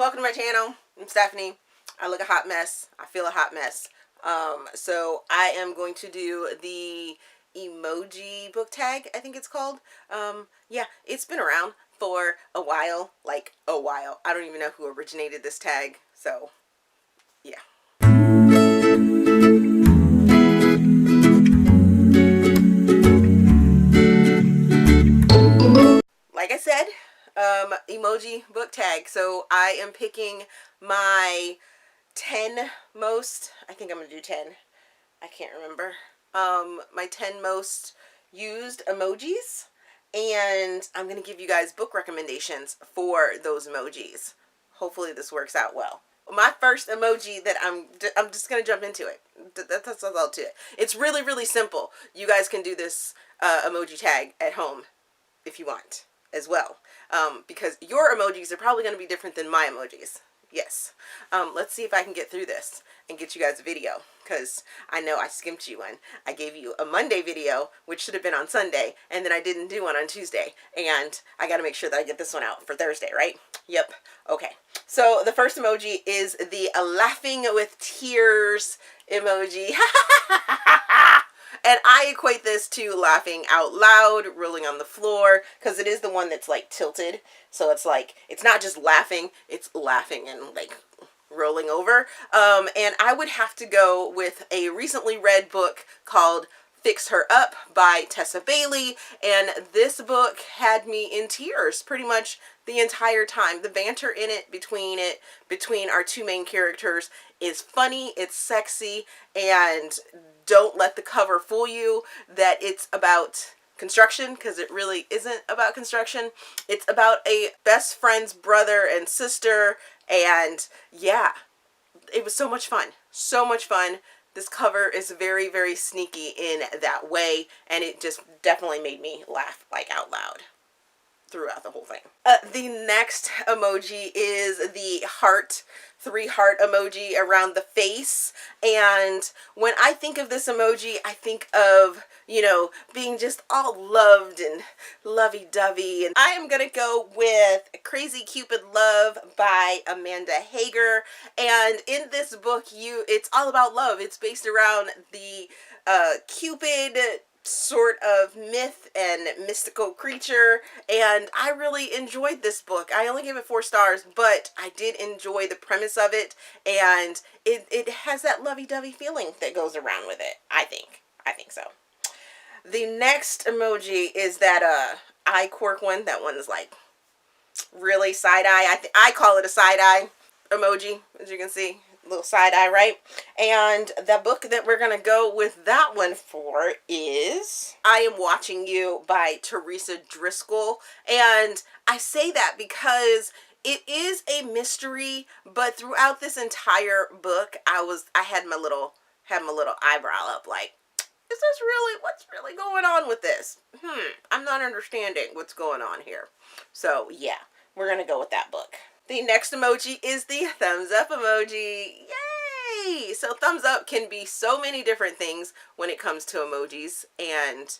welcome to my channel. I'm Stephanie. I look a hot mess. I feel a hot mess. So I am going to do the Emoji book tag, I think it's called. Yeah, it's been around for a while, like a while. I don't even know who originated this tag, so yeah. Like I said, emoji book tag. So I am picking my 10 most, I think I'm going to do 10. I can't remember. My 10 most used emojis. And I'm going to give you guys book recommendations for those emojis. Hopefully this works out well. My first emoji that I'm just going to jump into it. That's all I'll do. It's really, really simple. You guys can do this emoji tag at home if you want as well. Because your emojis are probably going to be different than my emojis. Yes. Let's see if I can get through this and get you guys a video, because I know I skimped you one. I gave you a Monday video, which should have been on Sunday, and then I didn't do one on Tuesday, and I got to make sure that I get this one out for Thursday, right? Yep. Okay. So the first emoji is the laughing with tears emoji. And I equate this to laughing out loud, rolling on the floor, because it is the one that's like tilted. So it's like, it's not just laughing, it's laughing and like rolling over. And I would have to go with a recently read book called Fix Her Up by Tessa Bailey. And this book had me in tears pretty much the entire time. The banter in it, between our two main characters is funny, it's sexy, and don't let the cover fool you that it's about construction, because it really isn't about construction. It's about a best friend's brother and sister, and yeah, it was so much fun. So much fun. This cover is very, very sneaky in that way, and it just definitely made me laugh like out loud throughout the whole thing. The next emoji is the heart, 3 heart emoji around the face. And when I think of this emoji, I think of, you know, being just all loved and lovey-dovey. And I am gonna go with Crazy Cupid Love by Amanda Hager. And in this book, it's all about love. It's based around the Cupid sort of myth and mystical creature, and I really enjoyed this book. I only gave it 4 stars, but I did enjoy the premise of it, and it has that lovey-dovey feeling that goes around with it. I think so. The next emoji is that eye quirk one. That one's like really side-eye. I call it a side-eye emoji, as you can see. Little side eye, right? And the book that we're gonna go with that one for is I Am Watching You by Teresa Driscoll. And I say that because it is a mystery, but throughout this entire book, I had my little eyebrow up, like, is this really, what's really going on with this? I'm not understanding what's going on here. So yeah, we're gonna go with that book. The next emoji is the thumbs up emoji. Yay! So thumbs up can be so many different things when it comes to emojis and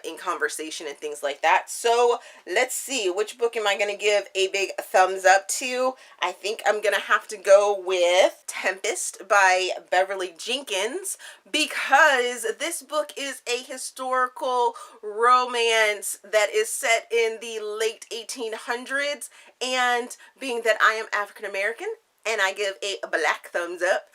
in conversation and things like that. So let's see, which book am I going to give a big thumbs up to? I think I'm going to have to go with Tempest by Beverly Jenkins, because this book is a historical romance that is set in the late 1800s, and being that I am African American, and I give a black thumbs up.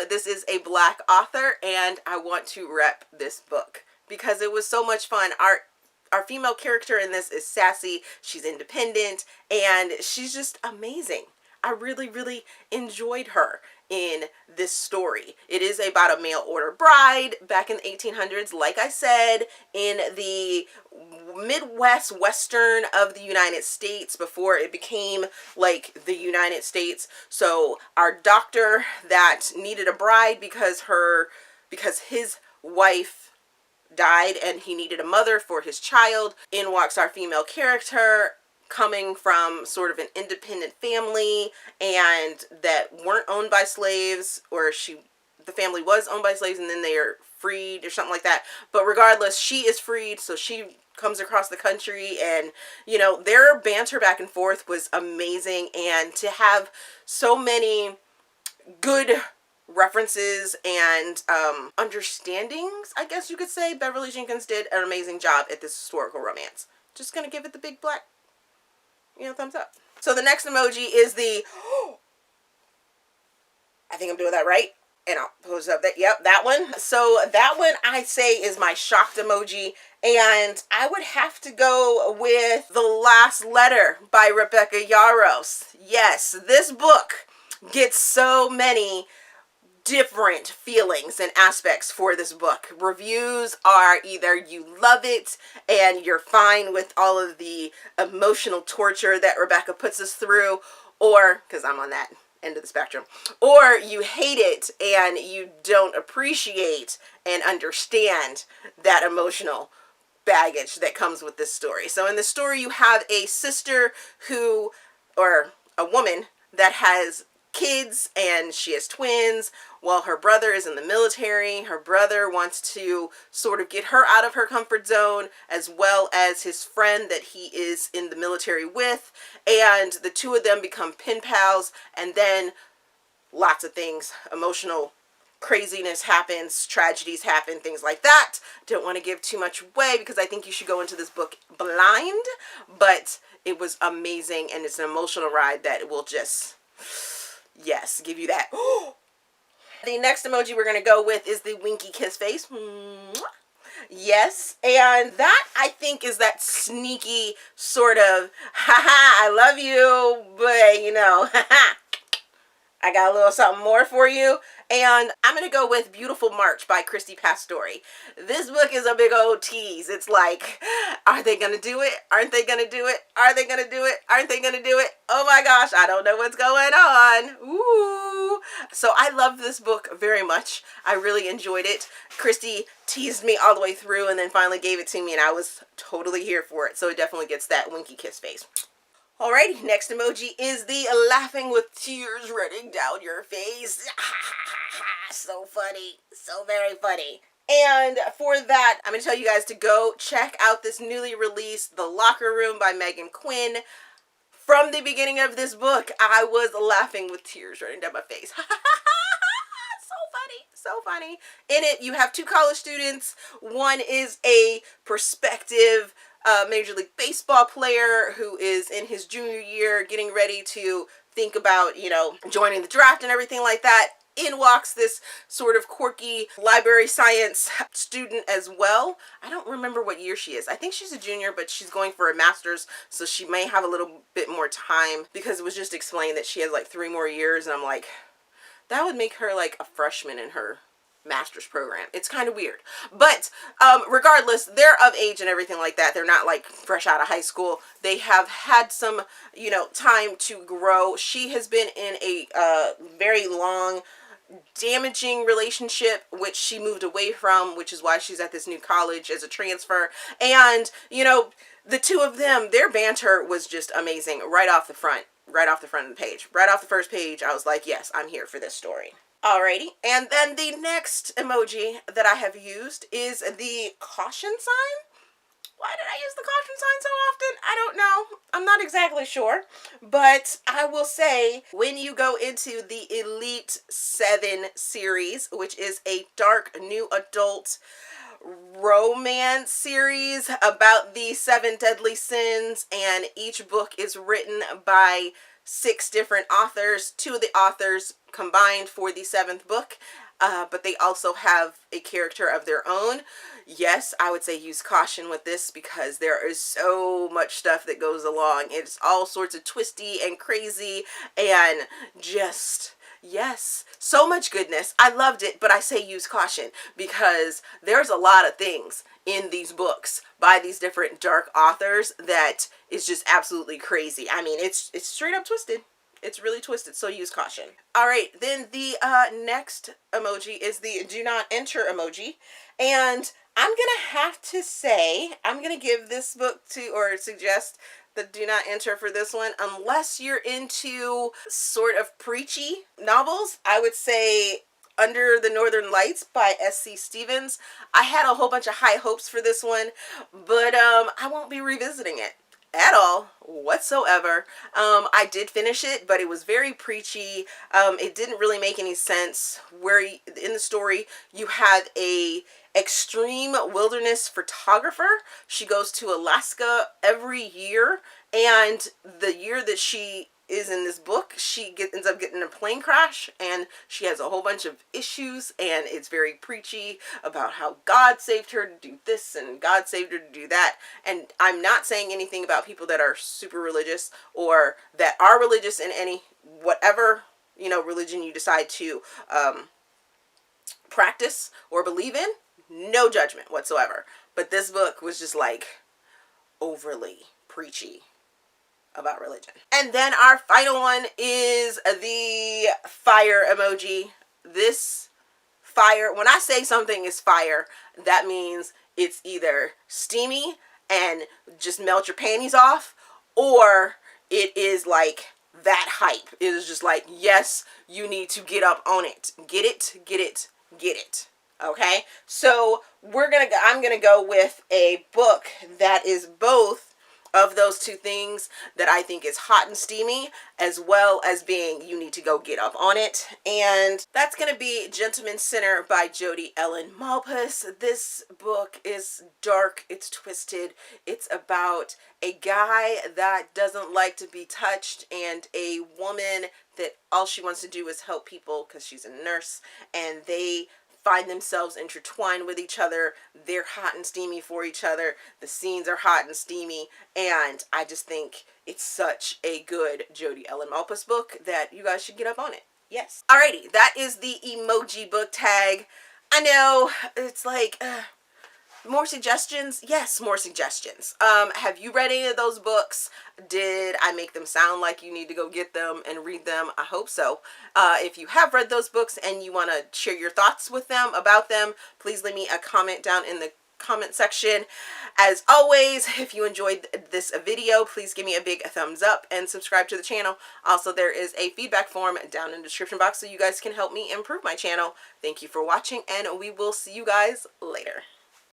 This is a black author, and I want to rep this book because it was so much fun. Our female character in this is sassy, she's independent, and she's just amazing. I really, really enjoyed her in this story. It is about a mail order bride back in the 1800s, like I said, in the Midwest, Western of the United States, before it became like the United States. So our doctor that needed a bride because his wife died and he needed a mother for his child. In walks our female character, coming from sort of an independent family and that weren't owned by slaves, or the family was owned by slaves and then they are freed or something like that. But regardless, she is freed, so she comes across the country, and you know, their banter back and forth was amazing, and to have so many good references and understandings, I guess you could say. Beverly Jenkins did an amazing job at this historical romance. Just gonna give it the big black, you know, thumbs up. So the next emoji is the I think I'm doing that right, and I'll post up that, yep, that one. So that one I say is my shocked emoji, and I would have to go with The Last Letter by Rebecca Yarros. Yes, this book gets so many different feelings and aspects for this book. Reviews are either you love it and you're fine with all of the emotional torture that Rebecca puts us through, or, because I'm on that end of the spectrum, or you hate it and you don't appreciate and understand that emotional baggage that comes with this story. So in the story, you have a sister who, or a woman that has kids, and she has twins while her brother is in the military. Her brother wants to sort of get her out of her comfort zone, as well as his friend that he is in the military with, and the two of them become pen pals, and then lots of things, emotional craziness happens, tragedies happen, things like that. Don't want to give too much away because I think you should go into this book blind, but it was amazing, and it's an emotional ride that will just, yes, give you that. The next emoji we're going to go with is the winky kiss face. Yes, and that I think is that sneaky sort of, haha, I love you, but you know, haha, I got a little something more for you. And I'm going to go with Beautiful March by Christy Pastore. This book is a big old tease. It's like, are they going to do it? Aren't they going to do it? Are they going to do it? Aren't they going to do it? Oh my gosh, I don't know what's going on. Ooh. So I love this book very much. I really enjoyed it. Christy teased me all the way through and then finally gave it to me, and I was totally here for it. So it definitely gets that winky kiss face. Alrighty, next emoji is the laughing with tears running down your face. So funny. So very funny. And for that, I'm going to tell you guys to go check out this newly released The Locker Room by Meghan Quinn. From the beginning of this book, I was laughing with tears running down my face. So funny. So funny. In it, you have two college students. One is a prospective Major League Baseball player who is in his junior year, getting ready to think about, you know, joining the draft and everything like that. In walks this sort of quirky library science student as well. I don't remember what year she is. I think she's a junior, but she's going for a master's, so she may have a little bit more time, because it was just explained that she has like 3 more years, and I'm like, that would make her like a freshman in her master's program. It's kind of weird, but regardless, they're of age and everything like that. They're not like fresh out of high school. They have had some, you know, time to grow. She has been in a very long, damaging relationship, which she moved away from, which is why she's at this new college as a transfer. And you know, the two of them, their banter was just amazing right off the front of the page. Right off the first page, I was like, yes, I'm here for this story. Alrighty, and then the next emoji that I have used is the caution sign. Why did I use the caution sign so often? I don't know. I'm not exactly sure. But I will say, when you go into the Elite 7 series, which is a dark new adult romance series about the 7 deadly sins, and each book is written by 6 different authors. 2 of the authors combined for the 7th book, but they also have a character of their own. Yes, I would say use caution with this, because there is so much stuff that goes along. It's all sorts of twisty and crazy and just, yes, so much goodness. I loved it, but I say use caution because there's a lot of things in these books by these different dark authors that is just absolutely crazy. I mean, it's straight up twisted. It's really twisted, so use caution. All right, then the next emoji is the do not enter emoji. And I'm going to have to say, I'm going to give this book to, or suggest the do not enter for this one, unless you're into sort of preachy novels. I would say Under the Northern Lights by S.C. Stevens. I had a whole bunch of high hopes for this one, but I won't be revisiting it at all whatsoever. I did finish it, but it was very preachy. It didn't really make any sense. Where in the story you have a extreme wilderness photographer. She goes to Alaska every year, and the year that she is in this book, she ends up getting in a plane crash, and she has a whole bunch of issues, and it's very preachy about how God saved her to do this and God saved her to do that. And I'm not saying anything about people that are super religious or that are religious in any whatever, you know, religion you decide to practice or believe in. No judgment whatsoever. But this book was just like overly preachy about religion. And then our final one is the fire emoji. This fire, when I say something is fire, that means it's either steamy and just melt your panties off, or it is like that hype. It is just like, yes, you need to get up on it. Get it, get it, get it. Okay? So I'm gonna go with a book that is both of those two things, that I think is hot and steamy, as well as being you need to go get up on it. And that's going to be Gentleman's Sinner by Jodi Ellen Malpas. This book is dark, it's twisted, it's about a guy that doesn't like to be touched and a woman that all she wants to do is help people because she's a nurse, and they find themselves intertwined with each other. They're hot and steamy for each other. The scenes are hot and steamy, and I just think it's such a good Jodi Ellen Malpas book that you guys should get up on it. Yes. Alrighty, that is the emoji book tag. I know it's like more suggestions. Yes, more suggestions. Have you read any of those books? Did I make them sound like you need to go get them and read them? I hope so. If you have read those books and you want to share your thoughts with them about them, please leave me a comment down in the comment section. As always, if you enjoyed this video, please give me a big thumbs up and subscribe to the channel. Also, there is a feedback form down in the description box so you guys can help me improve my channel. Thank you for watching, and we will see you guys later.